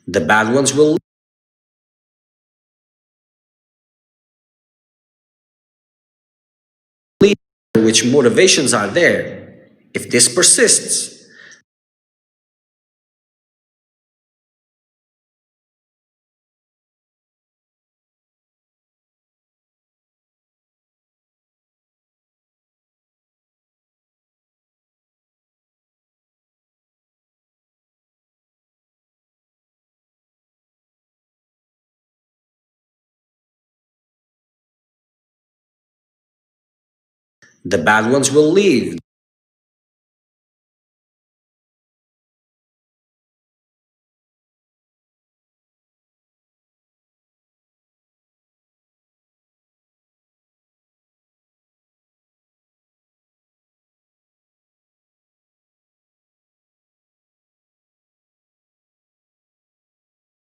The bad ones will leave. Which motivations are there? If this persists, the bad ones will leave.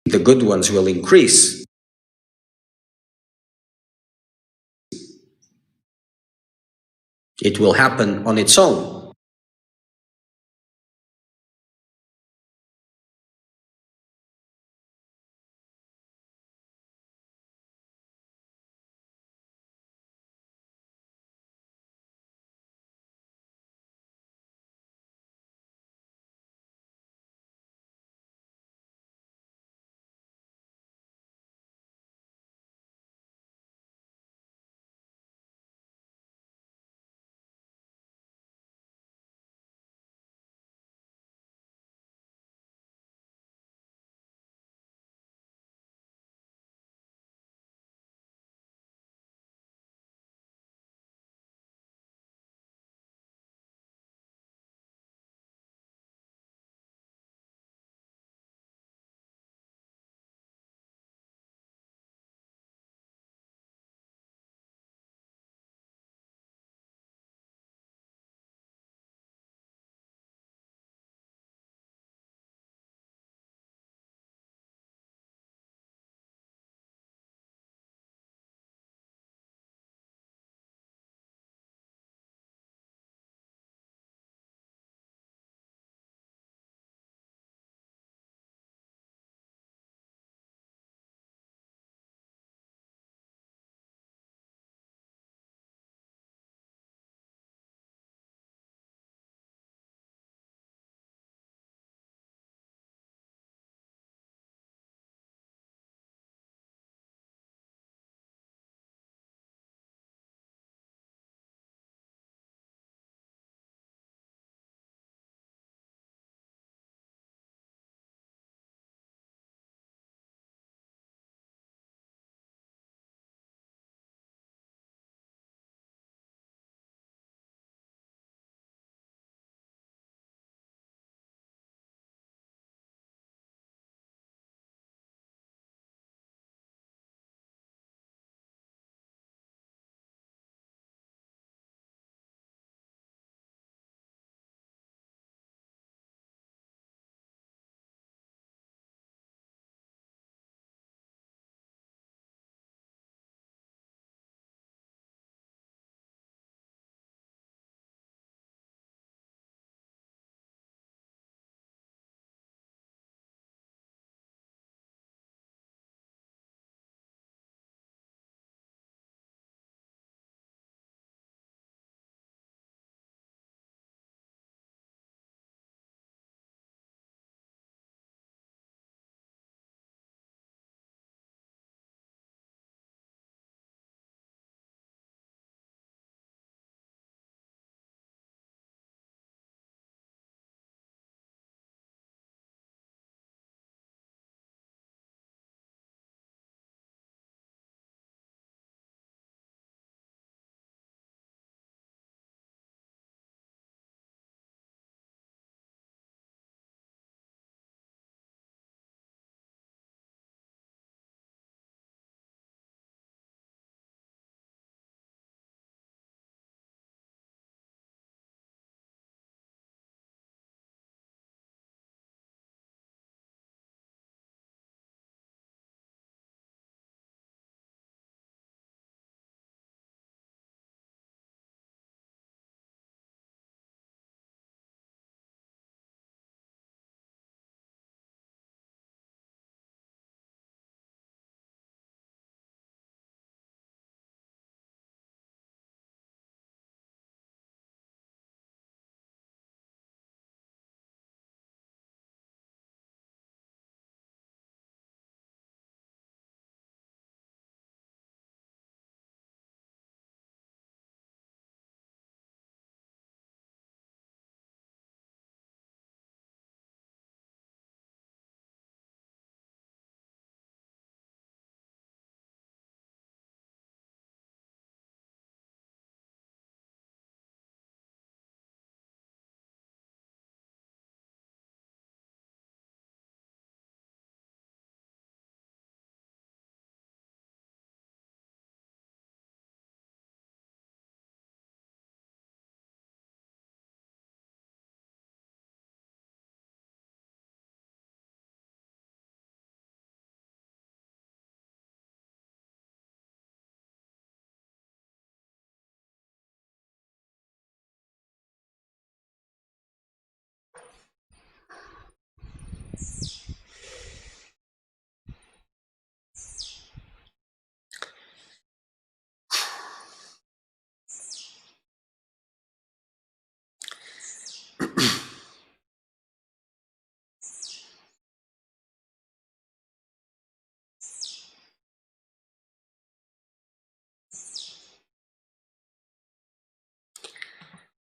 The good ones will increase. It will happen on its own.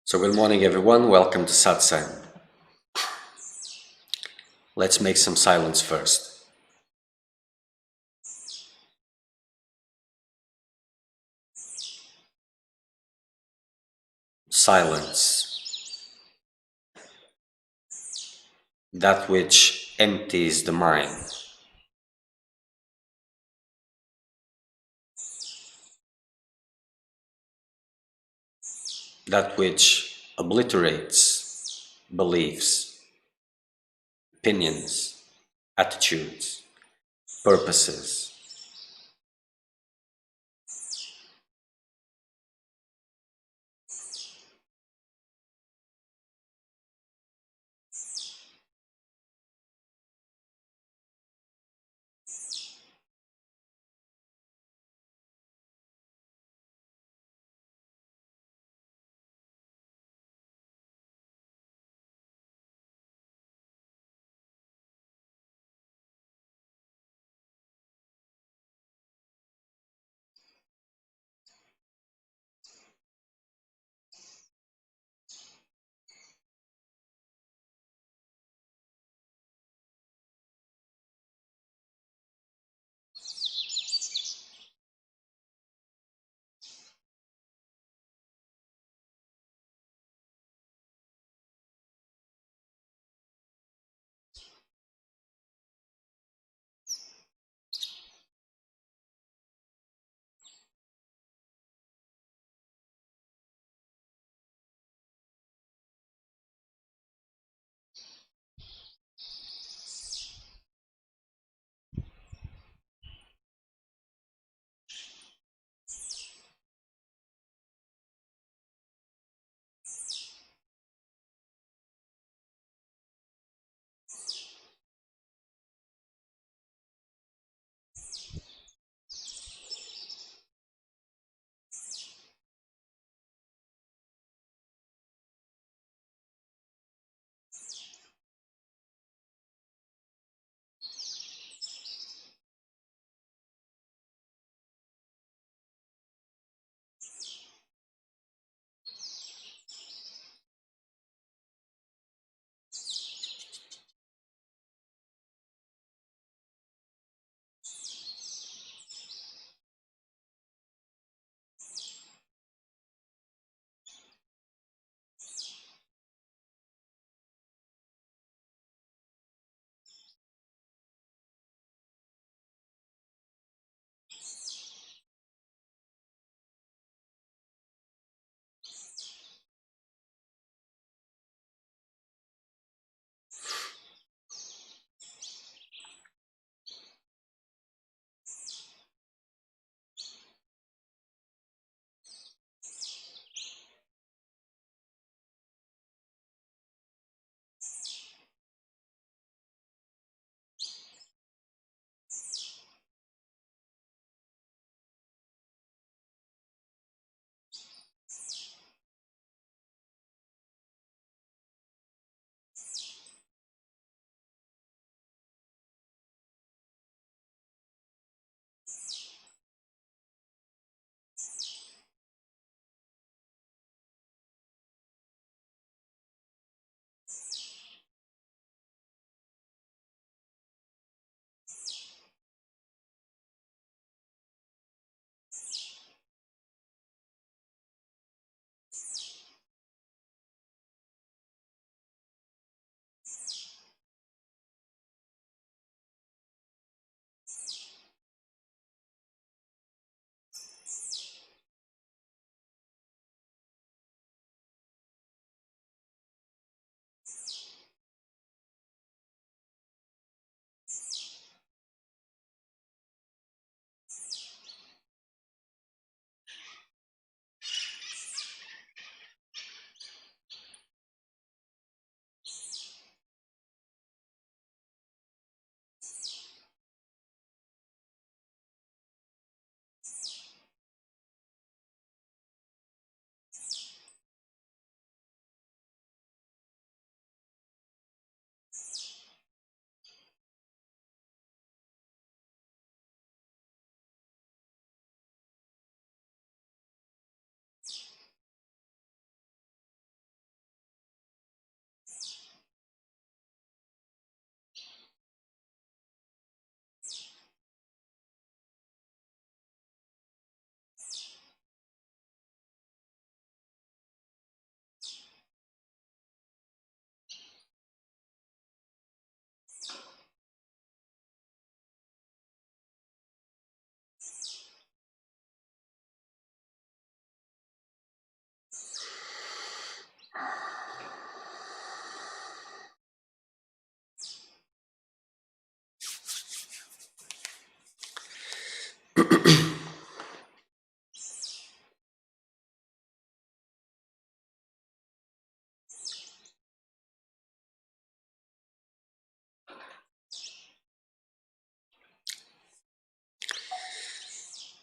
So good morning everyone, welcome to Satsang. Let's make some silence first. Silence, that which empties the mind. That which obliterates beliefs, opinions, attitudes, purposes.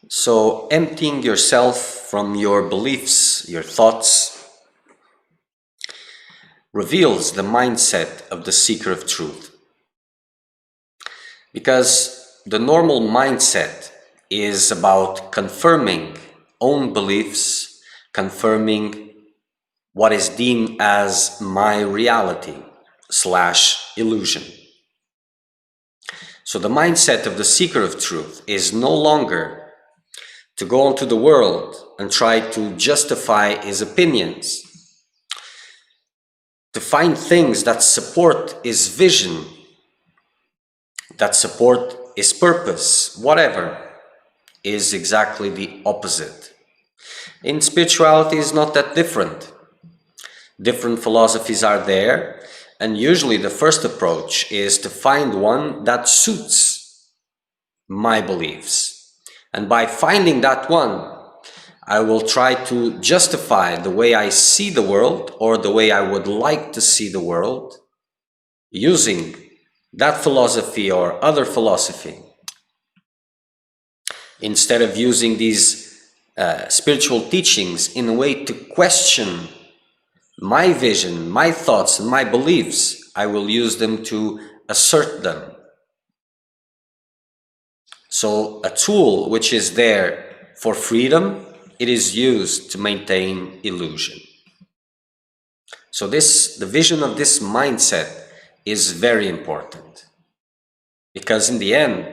So emptying yourself from your beliefs, your thoughts, reveals the mindset of the seeker of truth. Because the normal mindset is about confirming own beliefs, confirming what is deemed as my reality / illusion. So the mindset of the seeker of truth is no longer to go into the world and try to justify his opinions, to find things that support his vision, that support his purpose, whatever, is exactly the opposite. In spirituality is not that different. Different philosophies are there, and usually the first approach is to find one that suits my beliefs. And by finding that one, I will try to justify the way I see the world or the way I would like to see the world using that philosophy or other philosophy. Instead of using these spiritual teachings in a way to question my vision, my thoughts, and my beliefs, I will use them to assert them. So a tool which is there for freedom, it is used to maintain illusion. So the vision of this mindset is very important. Because in the end,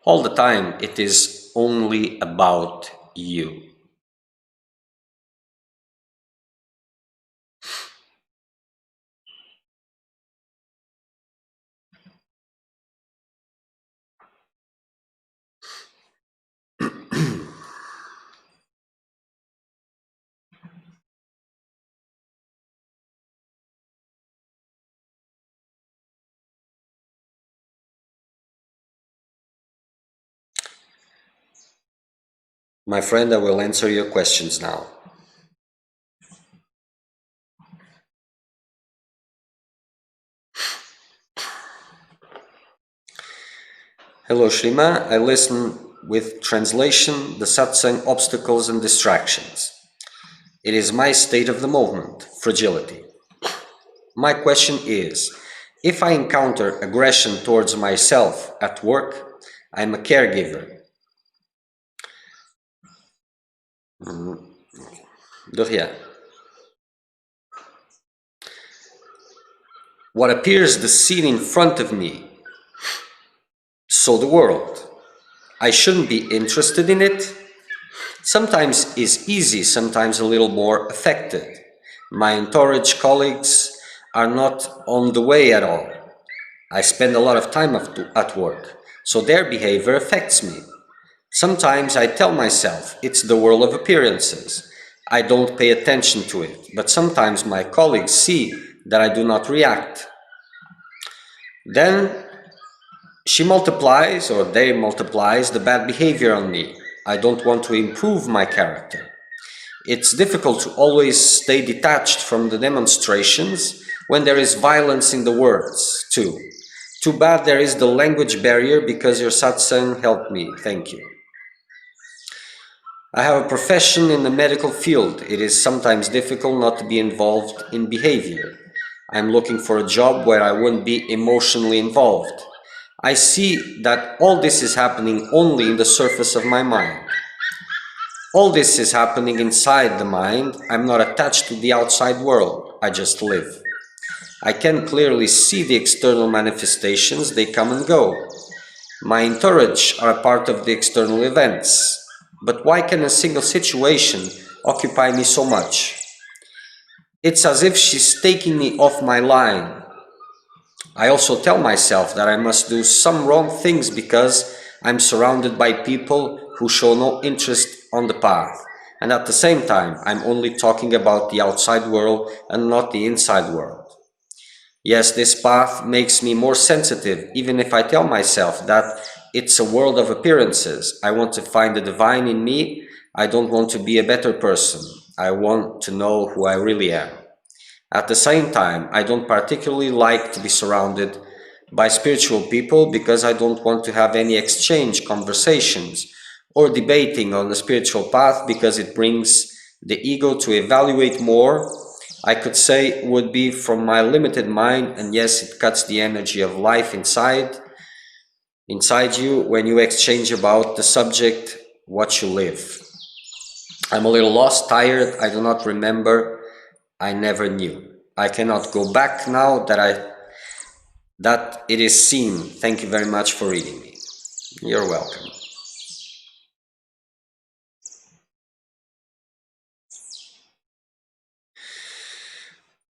all the time, it is only about you. My friend, I will answer your questions now. Hello, Shrima. I listen with translation, the Satsang obstacles and distractions. It is my state of the moment, fragility. My question is, if I encounter aggression towards myself at work, I'm a caregiver. De rien. What appears the scene in front of me, so the world. I shouldn't be interested in it. Sometimes is easy, sometimes a little more affected. My entourage colleagues are not on the way at all. I spend a lot of time at work, so their behavior affects me. Sometimes I tell myself it's the world of appearances. I don't pay attention to it, but sometimes my colleagues see that I do not react. Then she multiplies, or they multiplies, the bad behavior on me. I don't want to improve my character. It's difficult to always stay detached from the demonstrations when there is violence in the words, too. Too bad there is the language barrier, because your satsang helped me. Thank you. I have a profession in the medical field. It is sometimes difficult not to be involved in behavior. I'm looking for a job where I wouldn't be emotionally involved. I see that all this is happening only in the surface of my mind. All this is happening inside the mind. I'm not attached to the outside world. I just live. I can clearly see the external manifestations. They come and go. My entourage are a part of the external events. But why can a single situation occupy me so much? It's as if she's taking me off my line. I also tell myself that I must do some wrong things because I'm surrounded by people who show no interest on the path. And at the same time, I'm only talking about the outside world and not the inside world. Yes, this path makes me more sensitive, even if I tell myself that it's a world of appearances. I want to find the divine in me. I don't want to be a better person. I want to know who I really am. At the same time, I don't particularly like to be surrounded by spiritual people because I don't want to have any exchange conversations or debating on the spiritual path because it brings the ego to evaluate more, I could say would be from my limited mind, and yes, it cuts the energy of life inside you when you exchange about the subject what you live. I'm a little lost, tired, I do not remember, I never knew. I cannot go back now that it is seen. Thank you very much for reading me. You're welcome.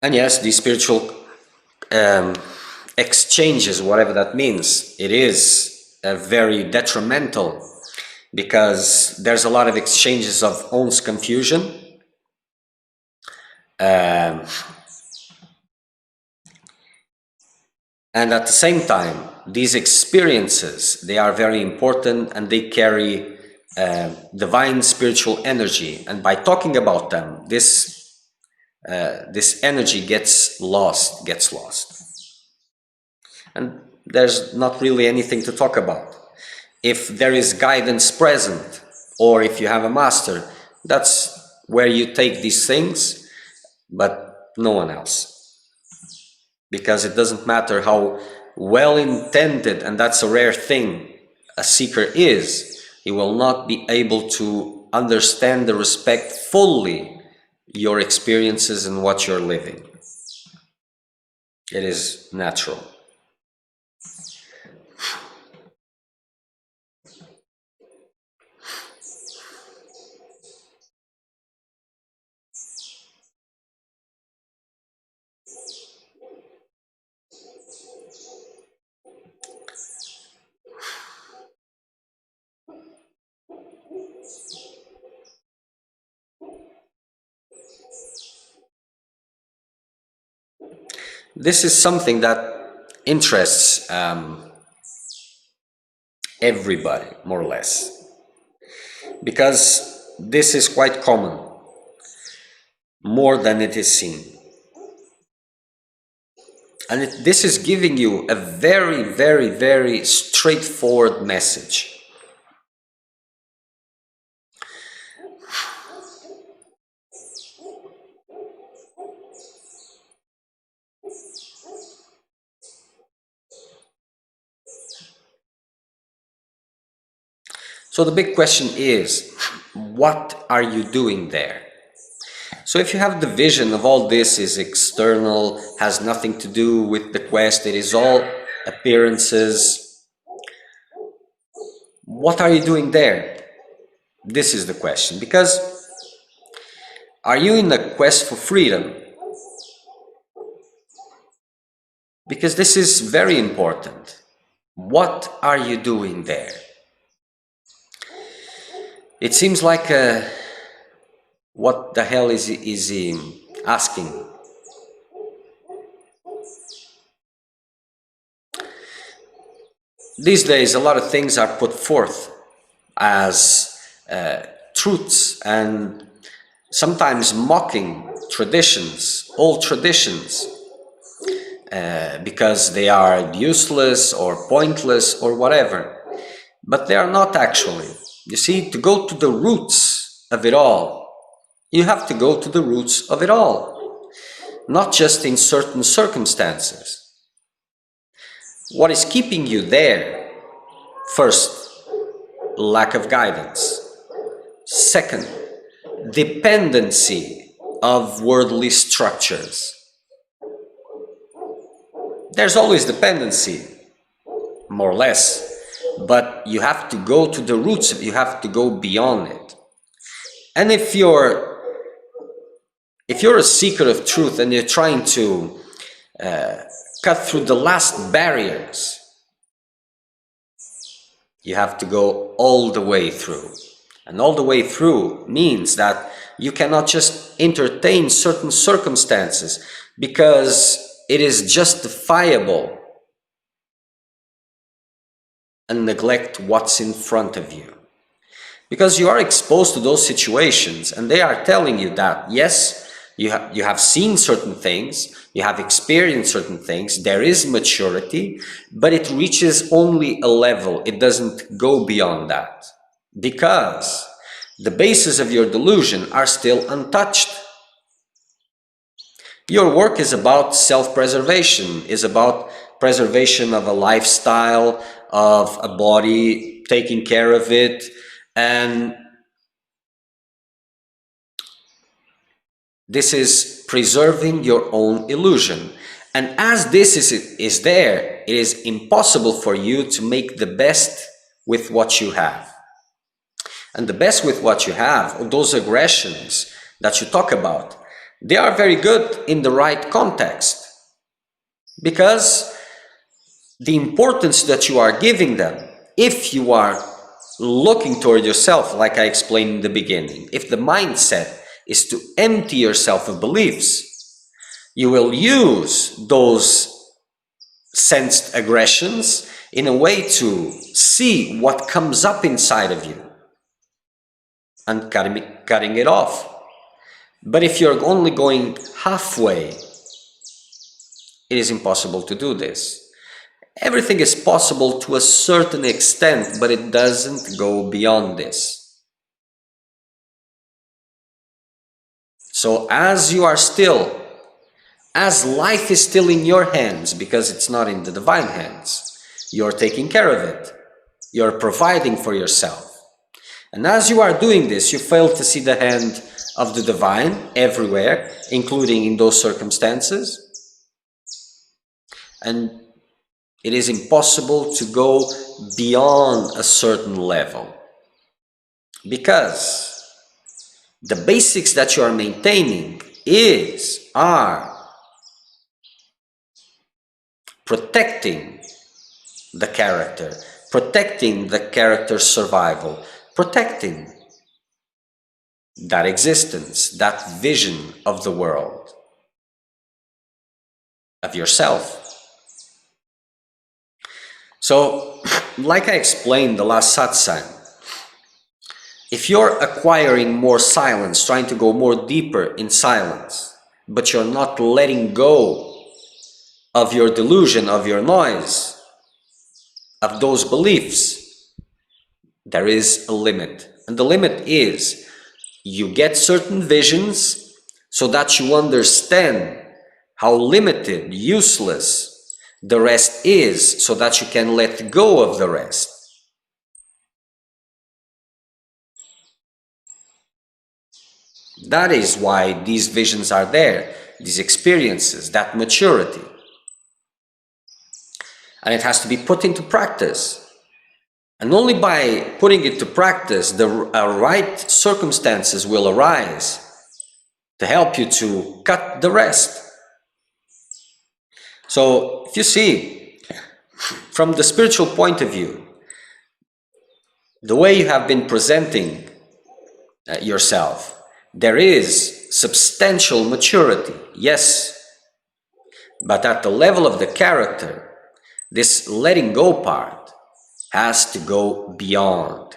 And yes, these spiritual exchanges, whatever that means, it is very detrimental because there's a lot of exchanges of own's confusion. And at the same time, these experiences, they are very important and they carry divine spiritual energy. And by talking about them, this energy gets lost. And there's not really anything to talk about. If there is guidance present, or if you have a master, that's where you take these things, but no one else. Because it doesn't matter how well-intended, and that's a rare thing, a seeker is, he will not be able to understand and respect fully your experiences and what you're living. It is natural. This is something that interests everybody, more or less, because this is quite common, more than it is seen. And this is giving you a very, very, very straightforward message. So the big question is, what are you doing there? So if you have the vision of all this is external, has nothing to do with the quest, it is all appearances, what are you doing there? This is the question. Because are you in the quest for freedom? Because this is very important. What are you doing there? It seems like what the hell is he asking? These days, a lot of things are put forth as truths and sometimes mocking traditions, old traditions, because they are useless or pointless or whatever. But they are not actually. You see, to go to the roots of it all, you have to go to the roots of it all, not just in certain circumstances. What is keeping you there? First, lack of guidance. Second, dependency of worldly structures. There's always dependency, more or less, but you have to go to the roots of it, you have to go beyond it. And if you're a seeker of truth and you're trying to cut through the last barriers, you have to go all the way through. And all the way through means that you cannot just entertain certain circumstances because it is justifiable and neglect what's in front of you. Because you are exposed to those situations and they are telling you that, yes, you have seen certain things, you have experienced certain things, there is maturity, but it reaches only a level, it doesn't go beyond that. because the bases of your delusion are still untouched. Your work is about self-preservation, is about preservation of a lifestyle, of a body, taking care of it, and this is preserving your own illusion. And as this is there, it is impossible for you to make the best with what you have. And the best with what you have, those aggressions that you talk about, they are very good in the right context, because the importance that you are giving them, if you are looking toward yourself, like I explained in the beginning, if the mindset is to empty yourself of beliefs, you will use those sensed aggressions in a way to see what comes up inside of you and cutting it off. But if you're only going halfway, it is impossible to do this. Everything is possible to a certain extent, but it doesn't go beyond this. So as life is still in your hands, because it's not in the divine hands, you're taking care of it. You're providing for yourself. And as you are doing this, you fail to see the hand of the divine everywhere, including in those circumstances. And it is impossible to go beyond a certain level, because the basics that you are maintaining are protecting the character, protecting the character's survival, protecting that existence, that vision of the world, of yourself. So, like I explained the last satsang, if you're acquiring more silence, trying to go more deeper in silence, but you're not letting go of your delusion, of your noise, of those beliefs, there is a limit. And the limit is, you get certain visions so that you understand how limited, useless the rest is, so that you can let go of the rest. That is why these visions are there, these experiences, that maturity. And it has to be put into practice. And only by putting it to practice, the right circumstances will arise to help you to cut the rest. So, if you see, from the spiritual point of view, the way you have been presenting yourself, there is substantial maturity, yes, but at the level of the character, this letting go part has to go beyond.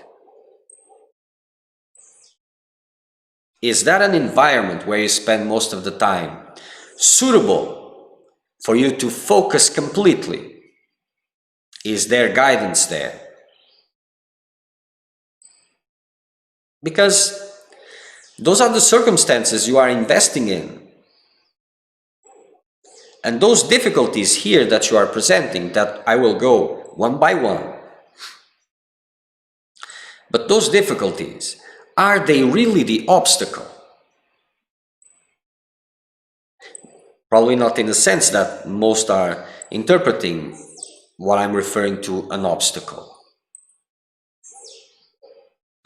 Is that an environment where you spend most of the time suitable for you to focus completely? Is there guidance there? Because those are the circumstances you are investing in. And those difficulties here that you are presenting, that I will go one by one. But those difficulties, are they really the obstacle? Probably not in the sense that most are interpreting what I'm referring to an obstacle.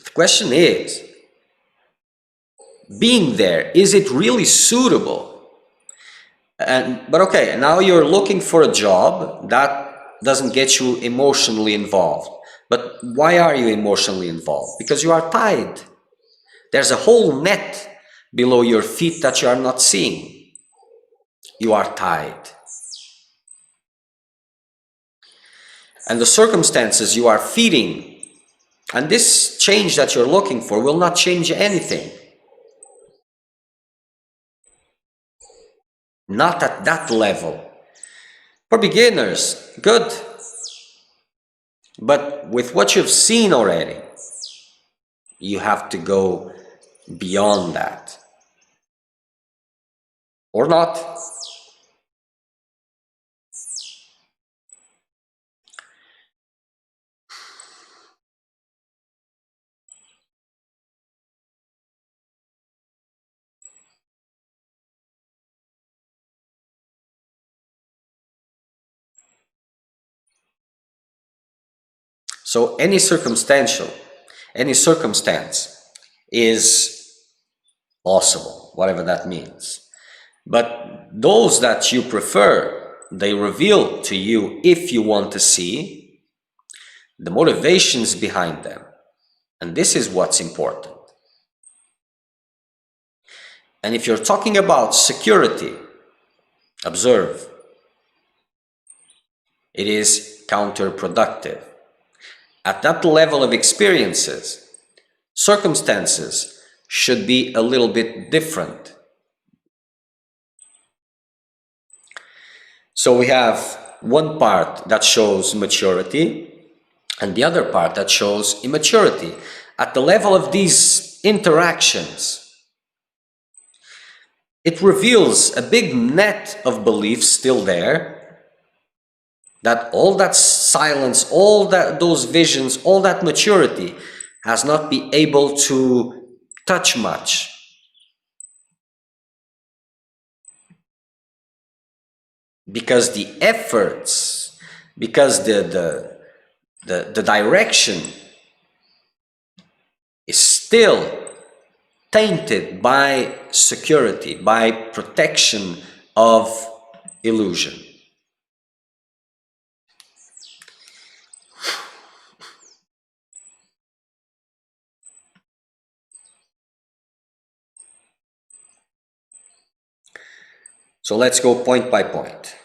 The question is, being there, is it really suitable? But okay, now you're looking for a job that doesn't get you emotionally involved. But why are you emotionally involved? Because you are tied. There's a whole net below your feet that you are not seeing. You are tied. And the circumstances you are feeding, and this change that you're looking for will not change anything. Not at that level. For beginners, good. But with what you've seen already, you have to go beyond that. Or not. So any circumstance is possible, whatever that means. But those that you prefer, they reveal to you, if you want to see, the motivations behind them. And this is what's important. And if you're talking about security, observe, it is counterproductive. At that level of experiences, circumstances should be a little bit different. So we have one part that shows maturity and the other part that shows immaturity. At the level of these interactions, it reveals a big net of beliefs still there, that all that silence, all that those visions, all that maturity has not been able to touch much. Because the efforts, because the direction is still tainted by security, by protection of illusion. So let's go point by point.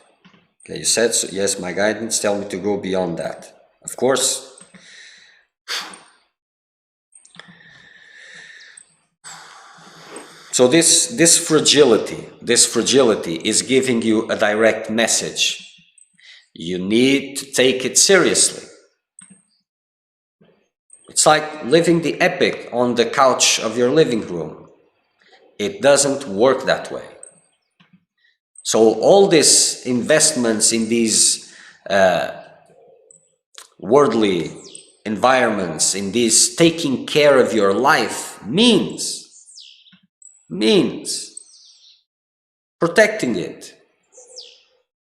Okay, you said, so yes, my guidance tells me to go beyond that. Of course. So this fragility is giving you a direct message. You need to take it seriously. It's like living the epic on the couch of your living room. It doesn't work that way. So all these investments in these worldly environments, in this taking care of your life, means protecting it,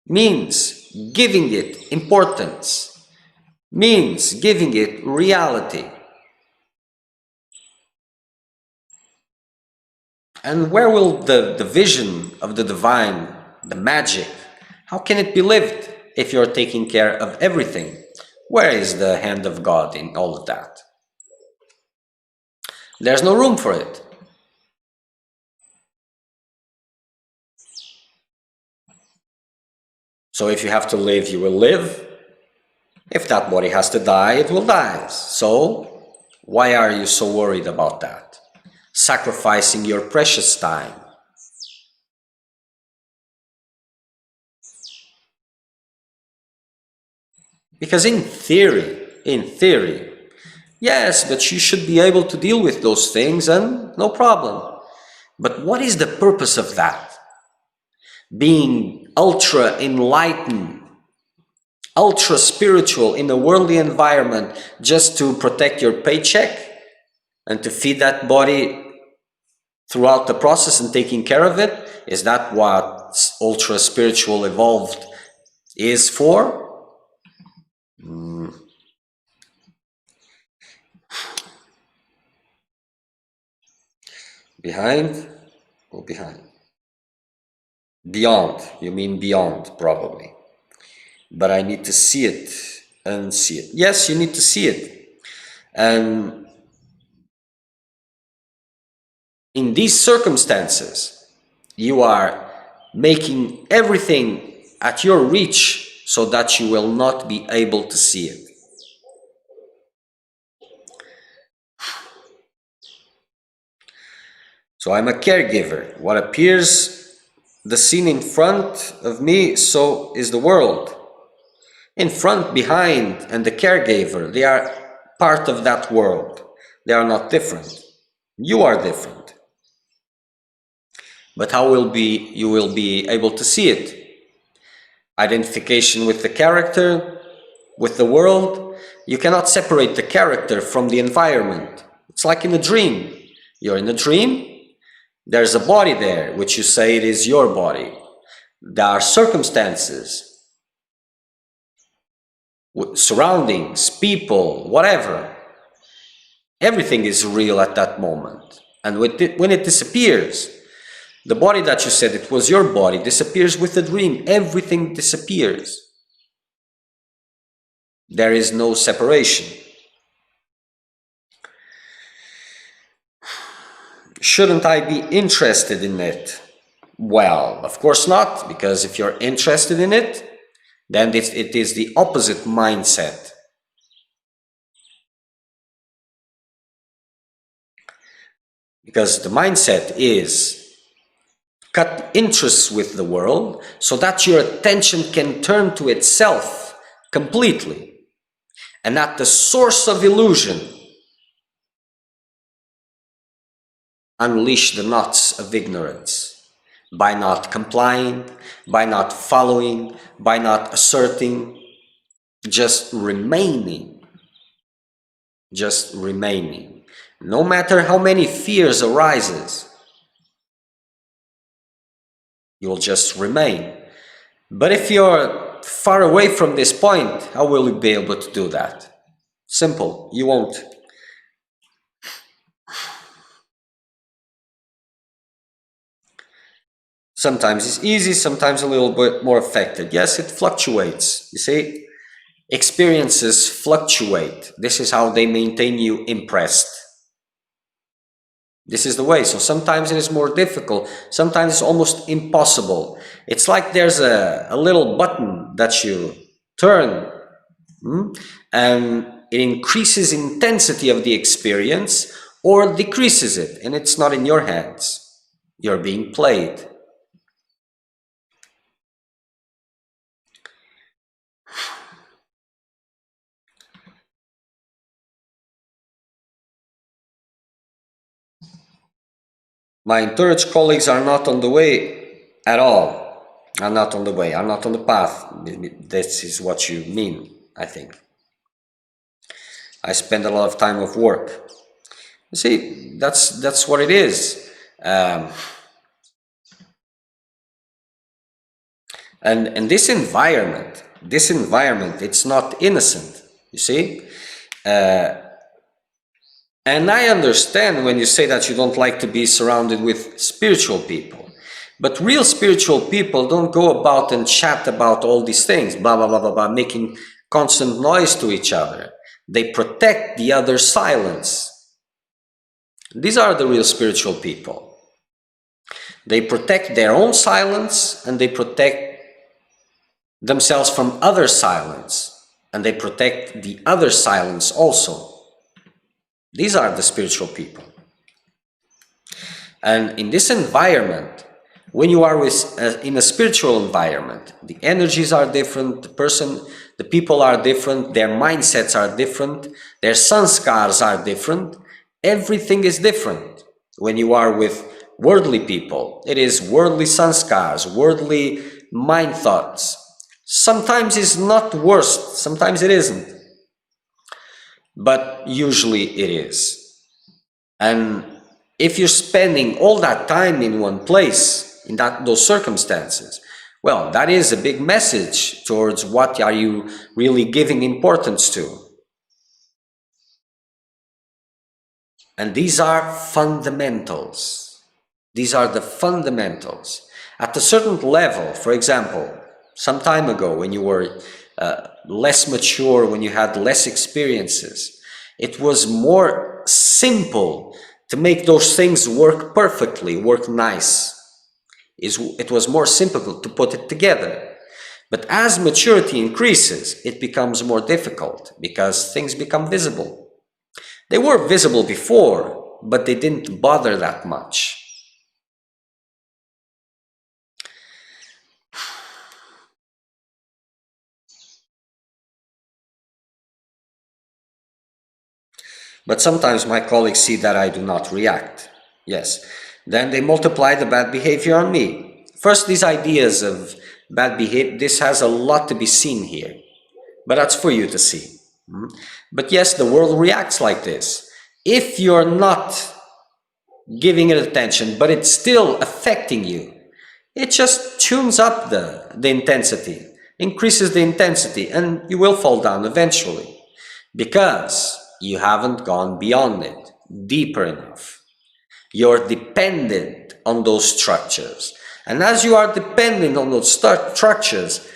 means giving it importance, means giving it reality. And where will the vision of the divine, the magic, how can it be lived if you're taking care of everything? Where is the hand of God in all of that? There's no room for it. So if you have to live, you will live. If that body has to die, it will die. So why are you so worried about that? Sacrificing your precious time. Because in theory, yes, but you should be able to deal with those things and no problem. But what is the purpose of that? Being ultra enlightened, ultra spiritual in a worldly environment just to protect your paycheck and to feed that body throughout the process and taking care of it? Is that what ultra spiritual evolved is for? Behind? Go behind. Beyond. You mean beyond, probably. But I need to see it and see it. Yes, you need to see it. And in these circumstances, you are making everything at your reach so that you will not be able to see it. So I'm a caregiver. What appears the scene in front of me, so is the world. In front, behind, and the caregiver, they are part of that world. They are not different. You are different. But how will you will be able to see it? Identification with the character, with the world. You cannot separate the character from the environment. It's like in a dream. You're in a dream, there's a body there, which you say it is your body. There are circumstances, surroundings, people, whatever. Everything is real at that moment. And when it disappears, the body that you said it was your body disappears with the dream. Everything disappears. There is no separation. Shouldn't I be interested in it? Well, of course not, because if you're interested in it, then it is the opposite mindset. Because the mindset is cut interests with the world so that your attention can turn to itself completely and at the source of illusion. Unleash the knots of ignorance by not complying, by not following, by not asserting, just remaining. Just remaining. No matter how many fears arises, you will just remain. But if you're far away from this point, how will you be able to do that? Simple, you won't. Sometimes it's easy, sometimes a little bit more affected. Yes, it fluctuates. You see, experiences fluctuate. This is how they maintain you impressed. This is the way. So sometimes it is more difficult. Sometimes it's almost impossible. It's like there's a little button that you turn, and it increases intensity of the experience or decreases it, and it's not in your hands. You're being played. My encouraged colleagues are not on the way at all. Are not on the way. Are not on the path. This is what you mean, I think. I spend a lot of time of work. You see, that's what it is. And this environment, it's not innocent. You see. And I understand when you say that you don't like to be surrounded with spiritual people. But real spiritual people don't go about and chat about all these things, blah, blah, blah, blah, blah, making constant noise to each other. They protect the other's silence. These are the real spiritual people. They protect their own silence and they protect themselves from other silence. And they protect the other silence also. These are the spiritual people. And in this environment, when you are in a spiritual environment, the energies are different, the people are different, their mindsets are different, their sanskars are different, everything is different. When you are with worldly people, it is worldly sanskars, worldly mind thoughts. Sometimes it's not worse, sometimes it isn't. But usually it is. And if you're spending all that time in one place, in those circumstances, well, that is a big message towards what are you really giving importance to. And these are fundamentals. These are the fundamentals. At a certain level, for example, some time ago when you were less mature, when you had less experiences, it was more simple to make those things work perfectly, work nice. It was more simple to put it together. But as maturity increases, it becomes more difficult because things become visible. They were visible before, but they didn't bother that much. But sometimes my colleagues see that I do not react. Yes. Then they multiply the bad behavior on me. First, these ideas of bad behavior, this has a lot to be seen here. But that's for you to see. But yes, the world reacts like this. If you're not giving it attention, but it's still affecting you, it just tunes up the intensity, increases the intensity, and you will fall down eventually because you haven't gone beyond it, deeper enough. You're dependent on those structures. And as you are dependent on those structures,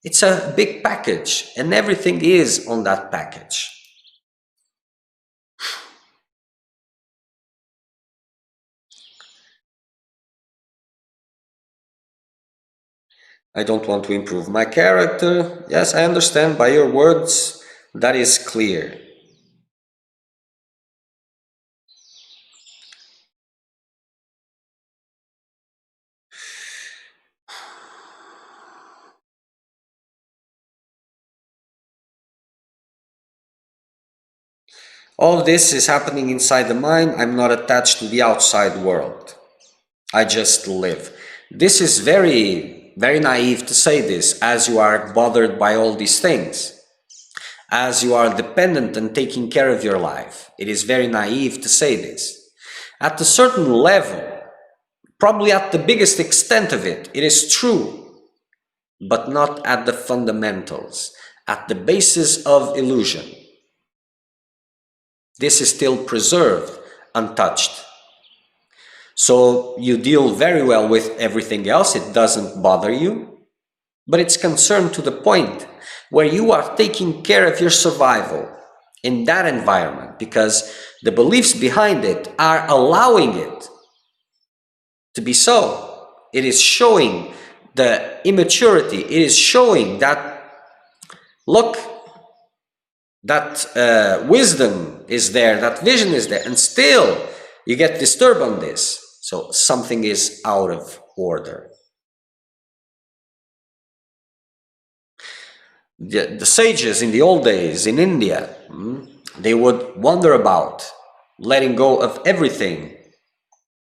it's a big package, and everything is on that package. I don't want to improve my character. Yes, I understand by your words, that is clear. All this is happening inside the mind. I'm not attached to the outside world. I just live. This is very, very naive to say this, as you are bothered by all these things, as you are dependent and taking care of your life. It is very naive to say this. At a certain level, probably at the biggest extent of it, it is true, but not at the fundamentals, at the basis of illusion. This is still preserved, untouched. So you deal very well with everything else, it doesn't bother you, but it's concerned to the point where you are taking care of your survival in that environment because the beliefs behind it are allowing it to be so. It is showing the immaturity, it is showing that, look, that wisdom is there, that vision is there, and still you get disturbed on this. So something is out of order. The sages in the old days in India, they would wander about, letting go of everything,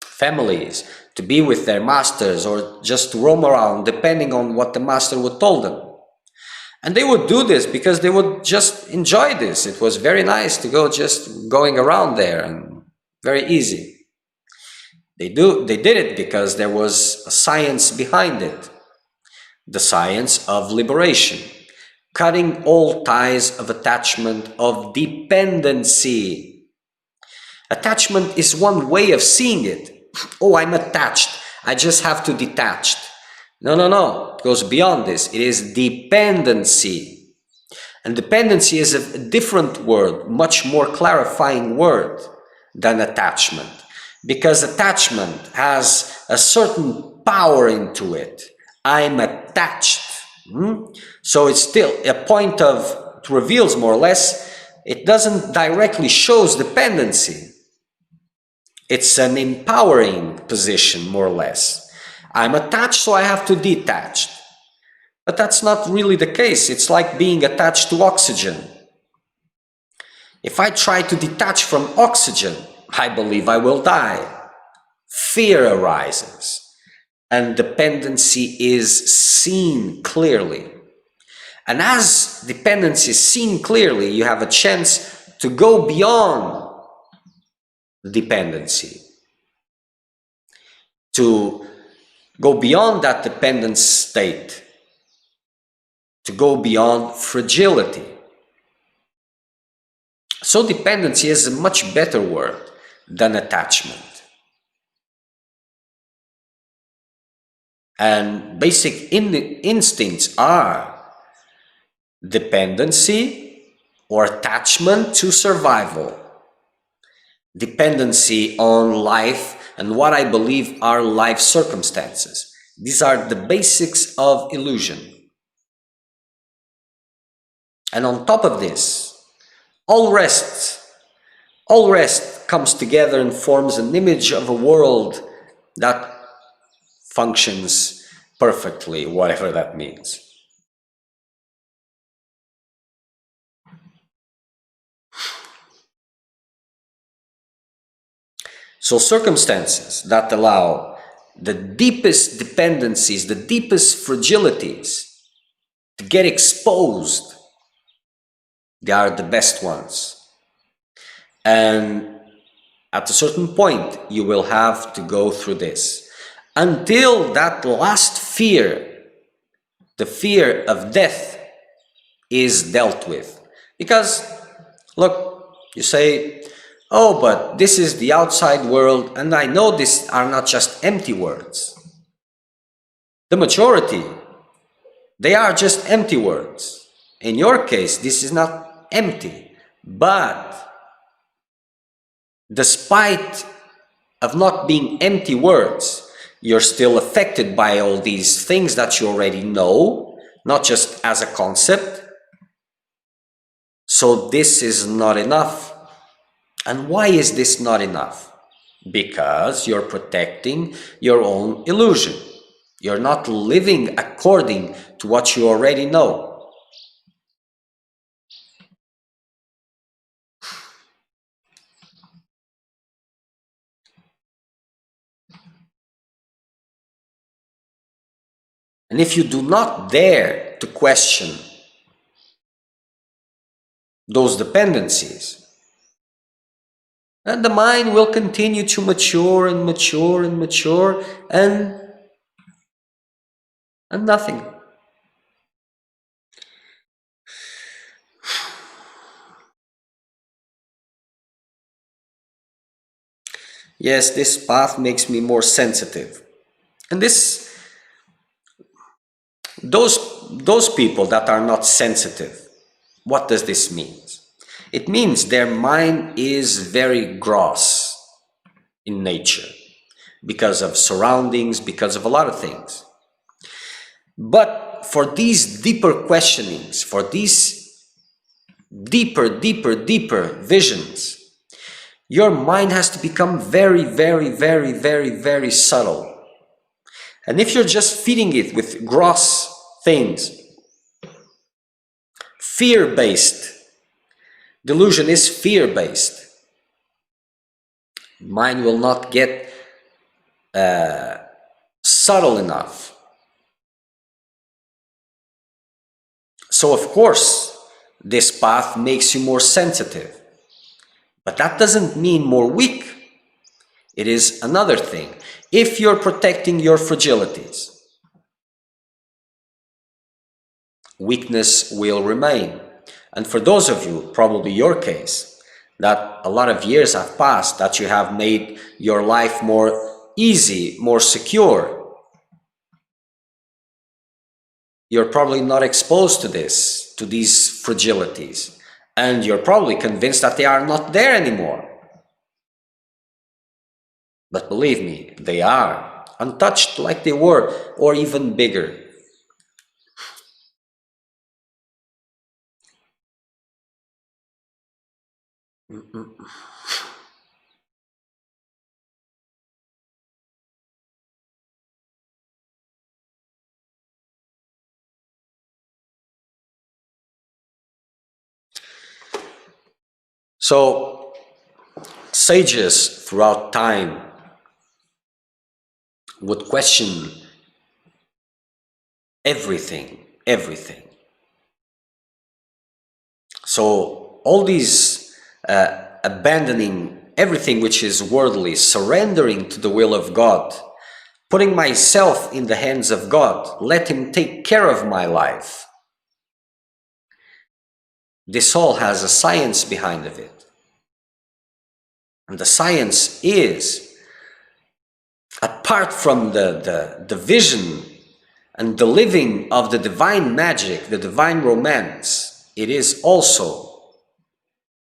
families, to be with their masters or just to roam around depending on what the master would tell them. And they would do this because they would just enjoy this. It was very nice to go just going around there and very easy. They did it because there was a science behind it. The science of liberation. Cutting all ties of attachment, of dependency. Attachment is one way of seeing it. Oh, I'm attached. I just have to detach. No, no, no. It goes beyond this. It is dependency. And dependency is a different word, much more clarifying word than attachment. Because attachment has a certain power into it. I'm attached. So it's still a point of, it reveals more or less, it doesn't directly shows dependency. It's an empowering position, more or less. I'm attached, so I have to detach. But that's not really the case. It's like being attached to oxygen. If I try to detach from oxygen, I believe I will die. Fear arises, and dependency is seen clearly. And as dependency is seen clearly, you have a chance to go beyond dependency, to go beyond that dependent state, to go beyond fragility. So dependency is a much better word than attachment. And basic instincts are dependency or attachment to survival, dependency on life and what I believe are life circumstances. These are the basics of illusion. And on top of this, all rest comes together and forms an image of a world that functions perfectly, whatever that means. So circumstances that allow the deepest dependencies, the deepest fragilities to get exposed, they are the best ones. And at a certain point, you will have to go through this until that last fear, the fear of death, is dealt with. Because, look, you say, oh, but this is the outside world, and I know these are not just empty words. The majority, they are just empty words. In your case, this is not empty, but despite of not being empty words, you're still affected by all these things that you already know, not just as a concept. So this is not enough. And why is this not enough? Because you're protecting your own illusion. You're not living according to what you already know. And if you do not dare to question those dependencies, and the mind will continue to mature and mature and mature, and nothing. Yes, this path makes me more sensitive. And those people that are not sensitive, what does this mean? It means their mind is very gross in nature because of surroundings, because of a lot of things. But for these deeper questionings, for these deeper visions, your mind has to become very, very, very, very, very subtle. And if you're just feeding it with gross things, fear-based, delusion is fear-based, mind will not get subtle enough. So of course, this path makes you more sensitive. But that doesn't mean more weak. It is another thing. If you're protecting your fragilities, weakness will remain. And for those of you, probably your case, that a lot of years have passed, that you have made your life more easy, more secure, you're probably not exposed to this, to these fragilities. And you're probably convinced that they are not there anymore. But believe me, they are untouched like they were, or even bigger. So, sages throughout time would question everything. So, all these abandoning everything which is worldly, surrendering to the will of God, putting myself in the hands of God, let Him take care of my life. This all has a science behind of it. And the science is, apart from the vision and the living of the divine magic, the divine romance, it is also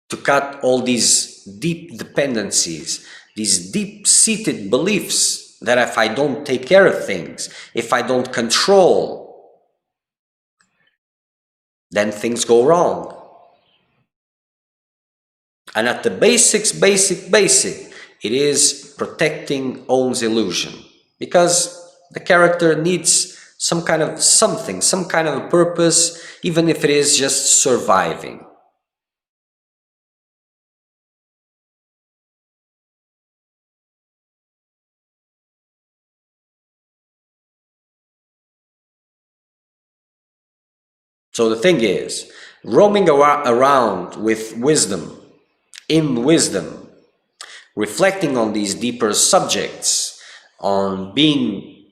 to cut all these deep dependencies, these deep-seated beliefs that if I don't take care of things, if I don't control, then things go wrong. And at the basic, it is protecting one's illusion. Because the character needs some kind of something, some kind of a purpose, even if it is just surviving. So the thing is, roaming around with wisdom, in wisdom, reflecting on these deeper subjects, on being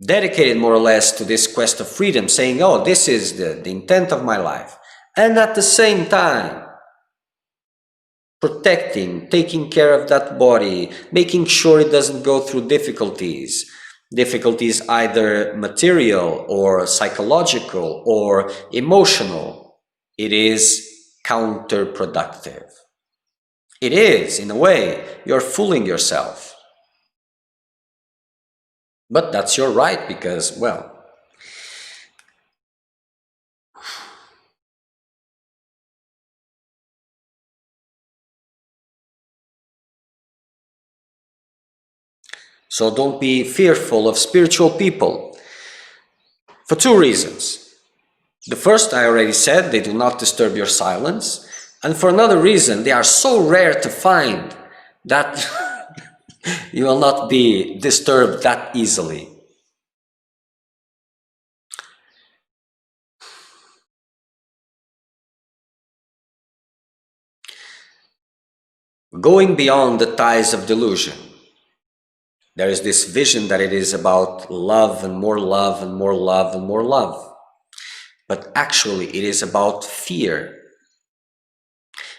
dedicated more or less to this quest of freedom, saying, oh, this is the intent of my life. And at the same time, protecting, taking care of that body, making sure it doesn't go through difficulties either material or psychological or emotional. It is counterproductive. It is, in a way, you're fooling yourself. But that's your right because, well, so don't be fearful of spiritual people for two reasons. The first, I already said, they do not disturb your silence. And for another reason, they are so rare to find that you will not be disturbed that easily. Going beyond the ties of delusion, there is this vision that it is about love and more love and more love and more love. But actually, it is about fear.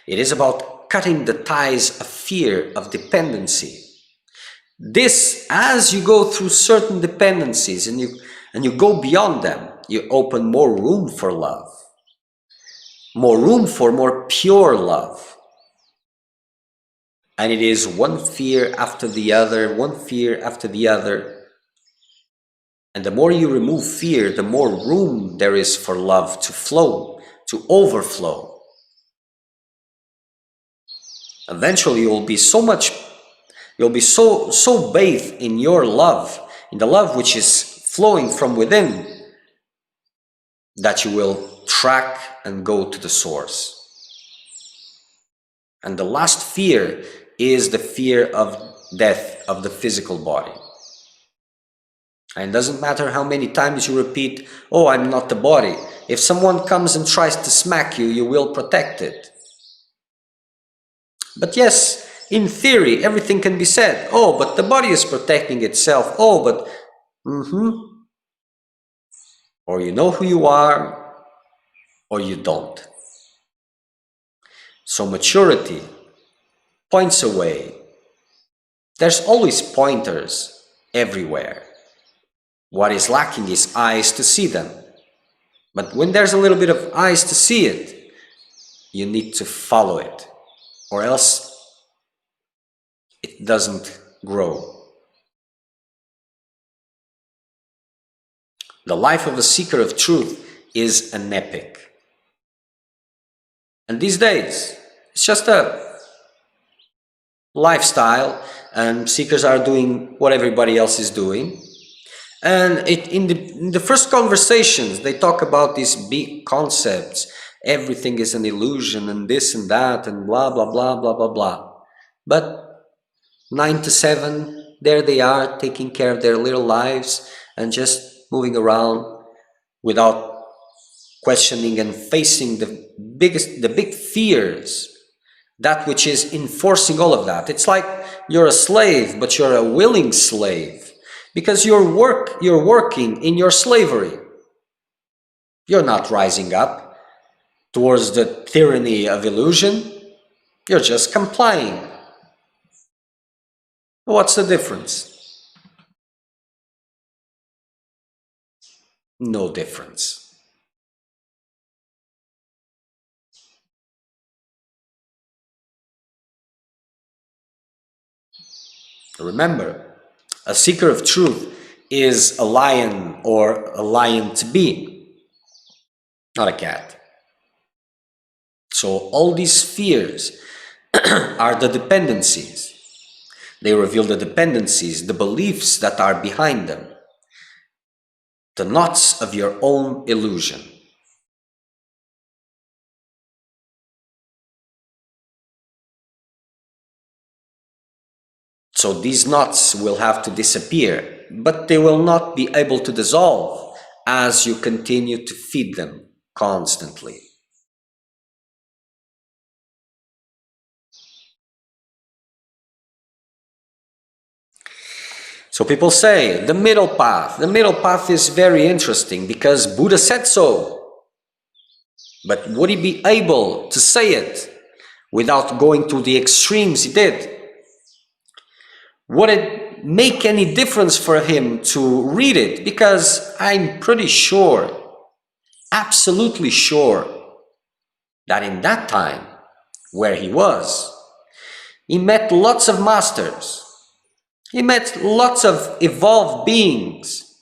It is about cutting the ties of fear, of dependency. This, as you go through certain dependencies and you go beyond them, you open more room for love, more room for more pure love. And it is one fear after the other, one fear after the other. And the more you remove fear, the more room there is for love to flow, to overflow. Eventually you'll be so bathed in your love, in the love which is flowing from within, that you will track and go to the source. And the last fear is the fear of death of the physical body. And it doesn't matter how many times you repeat, oh, I'm not the body. If someone comes and tries to smack you, you will protect it. But yes, in theory, everything can be said. Oh, but the body is protecting itself. Oh, but... Or you know who you are, or you don't. So maturity points away. There's always pointers everywhere. What is lacking is eyes to see them. But when there's a little bit of eyes to see it, you need to follow it, or else it doesn't grow. The life of a seeker of truth is an epic. And these days, it's just a lifestyle, and seekers are doing what everybody else is doing. And in the first conversations, they talk about these big concepts. Everything is an illusion, and this and that, and blah, blah, blah, blah, blah, blah. But 9 to 7, there they are, taking care of their little lives and just moving around without questioning and facing the big fears, that which is enforcing all of that. It's like you're a slave, but you're a willing slave, because you're working in your slavery. You're not rising up towards the tyranny of illusion. You're just complying. What's the difference? No difference. Remember, a seeker of truth is a lion, or a lion to be, not a cat. So all these fears are the dependencies. They reveal the dependencies, the beliefs that are behind them, the knots of your own illusion. So these knots will have to disappear, but they will not be able to dissolve as you continue to feed them constantly. So people say the middle path. The middle path is very interesting because Buddha said so. But would he be able to say it without going to the extremes he did? Would it make any difference for him to read it? Because I'm pretty sure, absolutely sure, that in that time where he was, he met lots of masters. He met lots of evolved beings.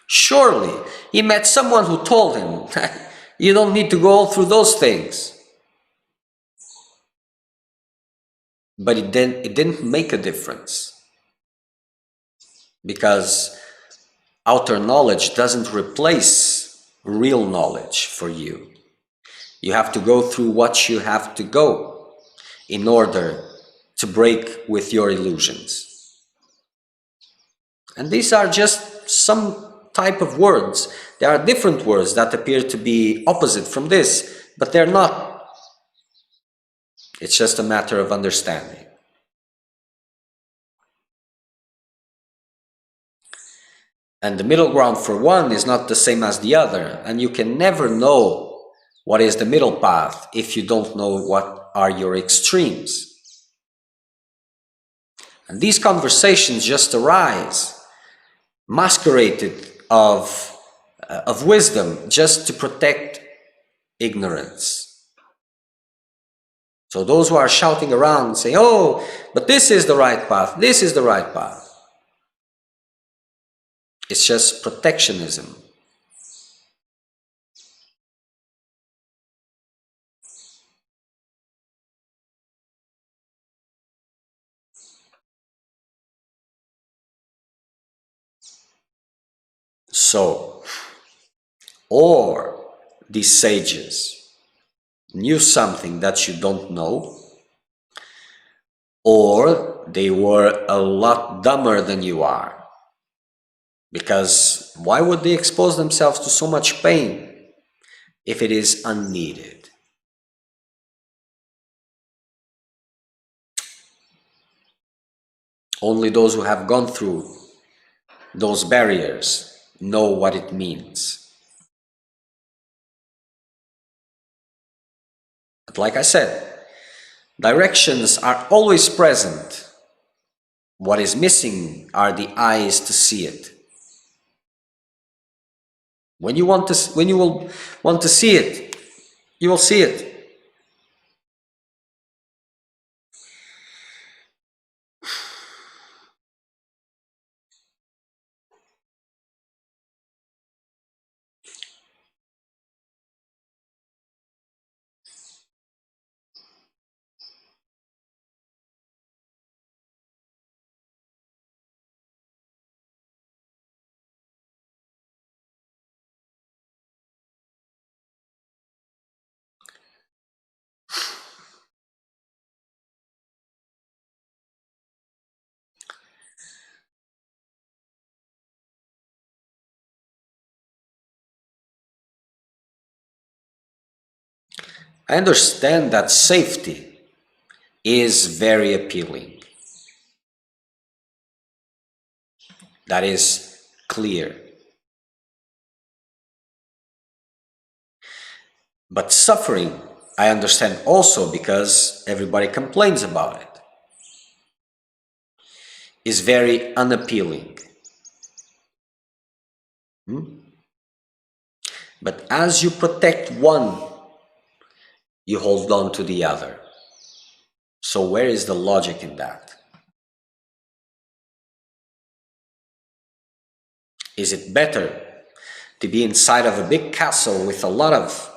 Surely he met someone who told him, you don't need to go through those things. But it didn't make a difference. Because outer knowledge doesn't replace real knowledge for you. You have to go through what you have to go in order to break with your illusions. And these are just some type of words. There are different words that appear to be opposite from this, but they're not. It's just a matter of understanding. And the middle ground for one is not the same as the other, and you can never know what is the middle path if you don't know what are your extremes. And these conversations just arise, masqueraded of wisdom, just to protect ignorance. So those who are shouting around say, oh, but this is the right path, this is the right path. It's just protectionism. So, or these sages knew something that you don't know, or they were a lot dumber than you are. Because why would they expose themselves to so much pain if it is unneeded? Only those who have gone through those barriers know what it means. But like I said, directions are always present. What is missing are the eyes to see it. When you will want to see it, you will see it. I understand that safety is very appealing. That is clear. But suffering, I understand also because everybody complains about it, is very unappealing. But as you protect one, you hold on to the other. So where is the logic in that? Is it better to be inside of a big castle with a lot of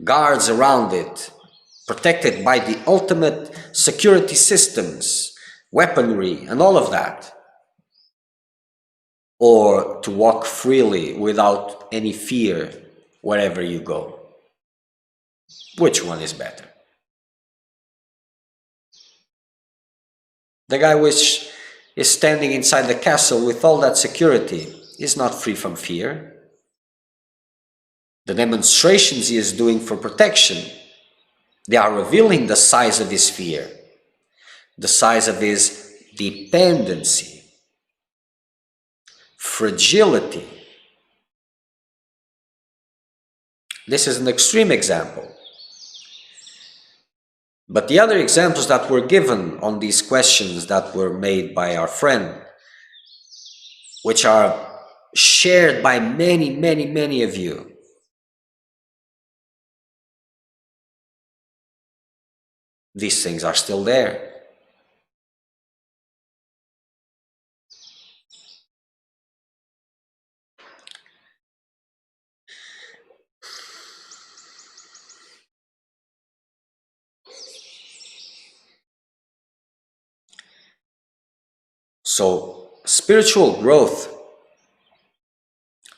guards around it, protected by the ultimate security systems, weaponry, and all of that? Or to walk freely without any fear wherever you go? Which one is better? The guy which is standing inside the castle with all that security, is not free from fear. The demonstrations he is doing for protection, they are revealing the size of his fear, the size of his dependency, fragility. This is an extreme example. But the other examples that were given on these questions that were made by our friend, which are shared by many of you, these things are still there. So, spiritual growth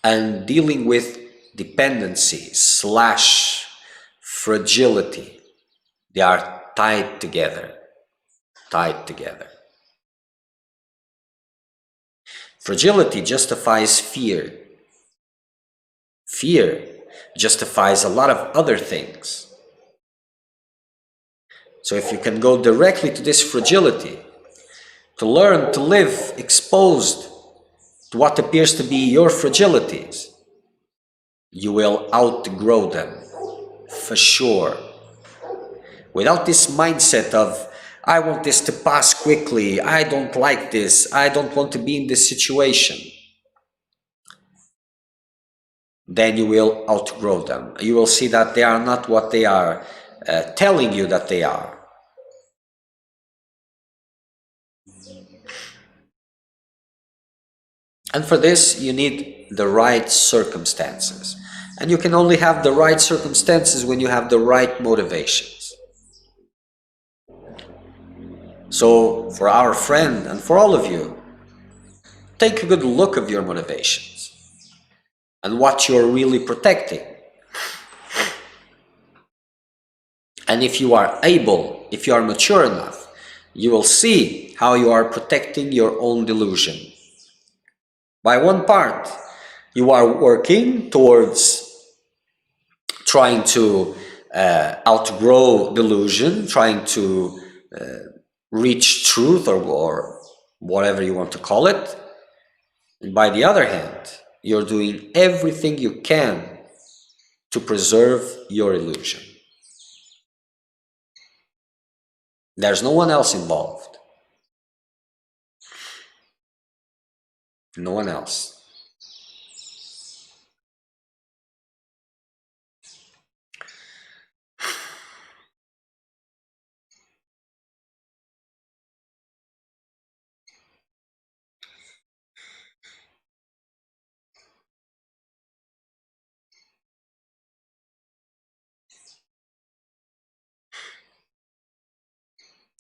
and dealing with dependency / fragility, they are tied together. Fragility justifies fear. Fear justifies a lot of other things. So if you can go directly to this fragility, to learn to live exposed to what appears to be your fragilities, you will outgrow them, for sure. Without this mindset of, I want this to pass quickly, I don't like this, I don't want to be in this situation, then you will outgrow them. You will see that they are not what they are telling you that they are. And for this, you need the right circumstances. And you can only have the right circumstances when you have the right motivations. So, for our friend and for all of you, take a good look of your motivations and what you're really protecting. And if you are able, if you are mature enough, you will see how you are protecting your own delusion. By one part, you are working towards trying to outgrow delusion, trying to reach truth or whatever you want to call it. And by the other hand, you're doing everything you can to preserve your illusion. There's no one else involved. No one else.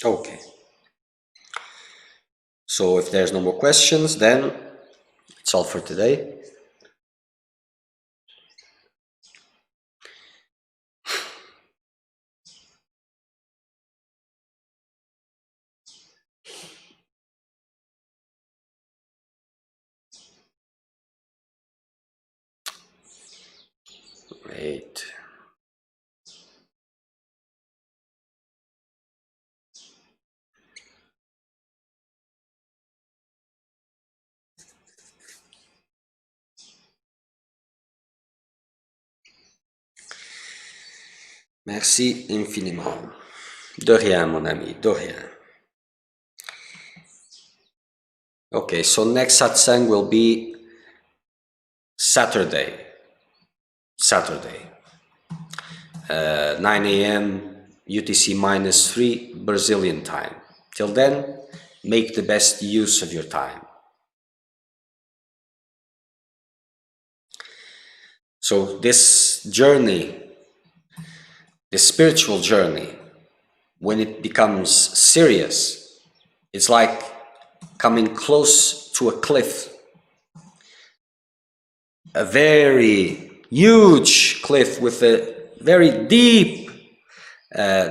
Okay. So if there's no more questions, then it's all for today. Great. Merci infiniment. De rien, mon ami, de rien. Okay, so next satsang will be Saturday, 9 a.m. UTC -3 Brazilian time. Till then, make the best use of your time. So this journey, this spiritual journey, when it becomes serious, it's like coming close to a cliff. A very huge cliff with a very deep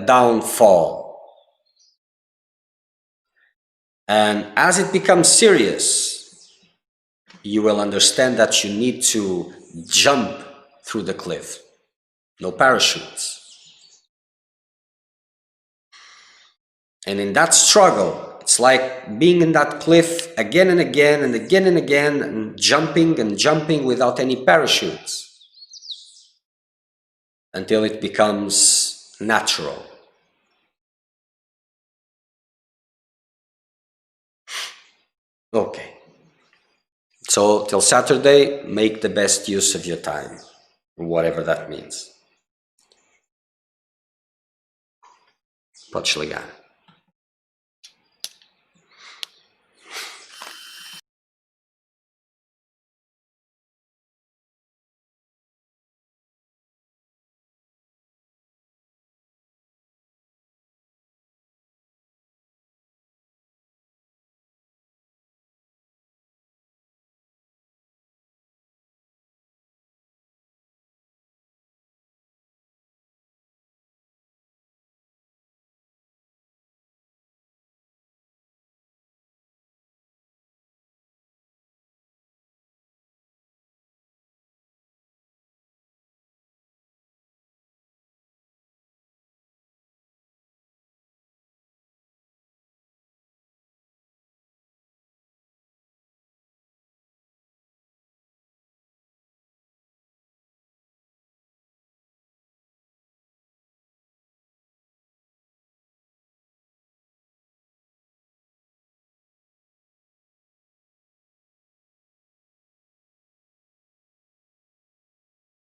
downfall. And as it becomes serious, you will understand that you need to jump through the cliff. No parachutes. And in that struggle, it's like being in that cliff again and again and again and again, and jumping without any parachutes, until it becomes natural. Okay. So till Saturday, make the best use of your time, whatever that means. Podes ligar.